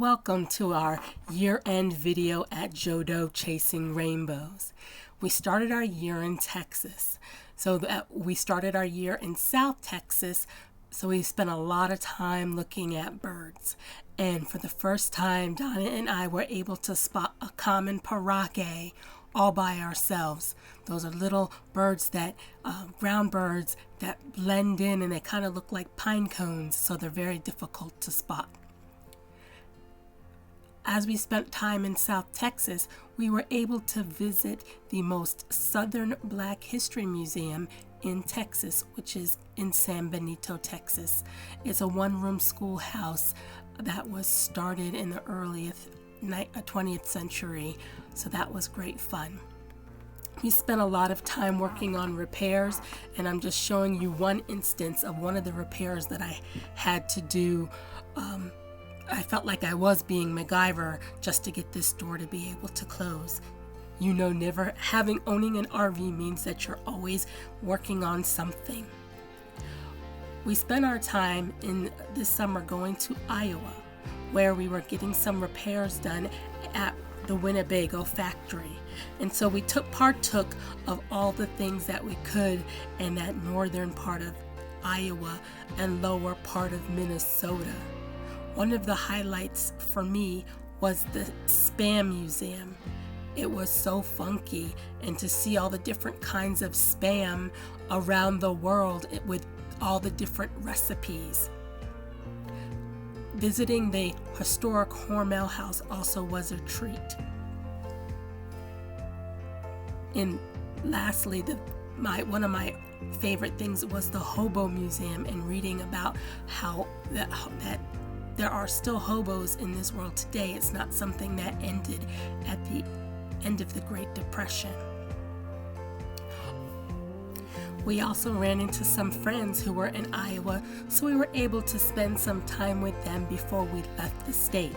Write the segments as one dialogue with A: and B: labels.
A: Welcome to our year-end video at JoDo Chasing Rainbows. We started our year in Texas. We started our year in South Texas, so we spent a lot of time looking at birds. And for the first time, Donna and I were able to spot a common parake all by ourselves. Those are little birds ground birds that blend in, and they kind of look like pine cones, so they're very difficult to spot. As we spent time in South Texas, we were able to visit the most southern Black History Museum in Texas, which is in San Benito, Texas. It's a one-room schoolhouse that was started in the early 20th century, so that was great fun. We spent a lot of time working on repairs, and I'm just showing you one instance of one of the repairs that I had to do. I felt like I was being MacGyver just to get this door to be able to close. You know, owning an RV means that you're always working on something. We spent our time in this summer going to Iowa, where we were getting some repairs done at the Winnebago factory. And so we partook of all the things that we could in that northern part of Iowa and lower part of Minnesota. One of the highlights for me was the Spam Museum. It was so funky, and to see all the different kinds of Spam around the world with all the different recipes. Visiting the historic Hormel House also was a treat. And lastly, one of my favorite things was the Hobo Museum, and reading about how that there are still hobos in this world today. It's not something that ended at the end of the Great Depression. We also ran into some friends who were in Iowa, so we were able to spend some time with them before we left the state.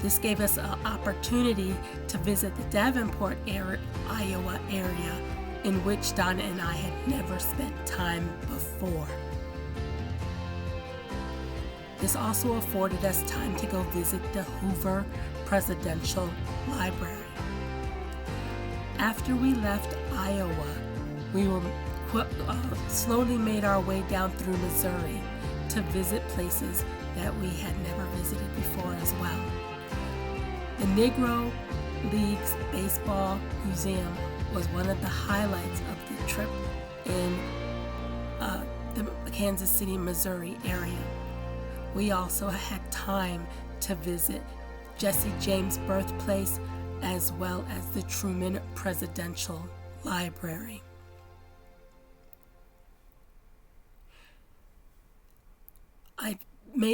A: This gave us an opportunity to visit the Davenport, Iowa area, in which Donna and I had never spent time before. This also afforded us time to go visit the Hoover Presidential Library. After we left Iowa, we slowly made our way down through Missouri to visit places that we had never visited before as well. The Negro League's Baseball Museum was one of the highlights of the trip in the Kansas City, Missouri area. We also had time to visit Jesse James' birthplace, as well as the Truman Presidential Library. I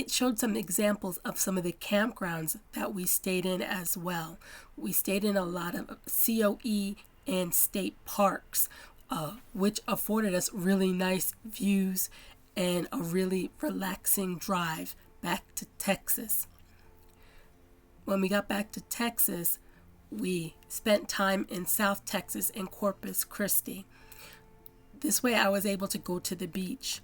A: showed some examples of some of the campgrounds that we stayed in as well. We stayed in a lot of COE and state parks, which afforded us really nice views and a really relaxing drive back to Texas. When we got back to Texas, we spent time in South Texas in Corpus Christi. This way I was able to go to the beach.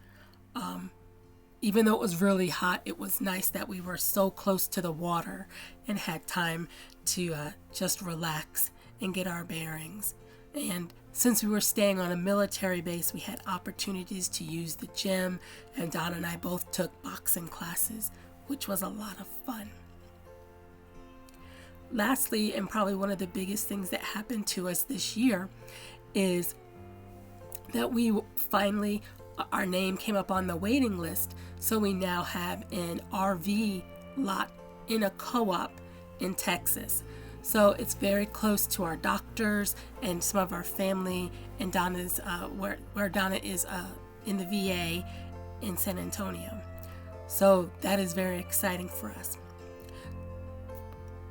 A: Even though it was really hot, it was nice that we were so close to the water and had time to just relax and get our bearings. And since we were staying on a military base, we had opportunities to use the gym, and Donna and I both took boxing classes, which was a lot of fun. Lastly, and probably one of the biggest things that happened to us this year, is that our name came up on the waiting list, so we now have an RV lot in a co-op in Texas. So it's very close to our doctors and some of our family, and Donna's where Donna is in the VA in San Antonio. So that is very exciting for us.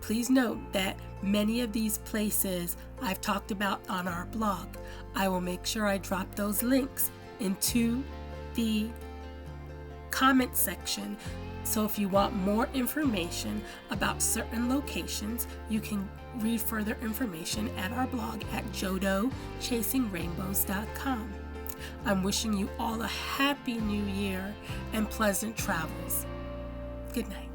A: Please note that many of these places I've talked about on our blog. I will make sure I drop those links into the comment section. So if you want more information about certain locations, you can read further information at our blog at JoDoChasingRainbows.com. I'm wishing you all a happy new year and pleasant travels. Good night.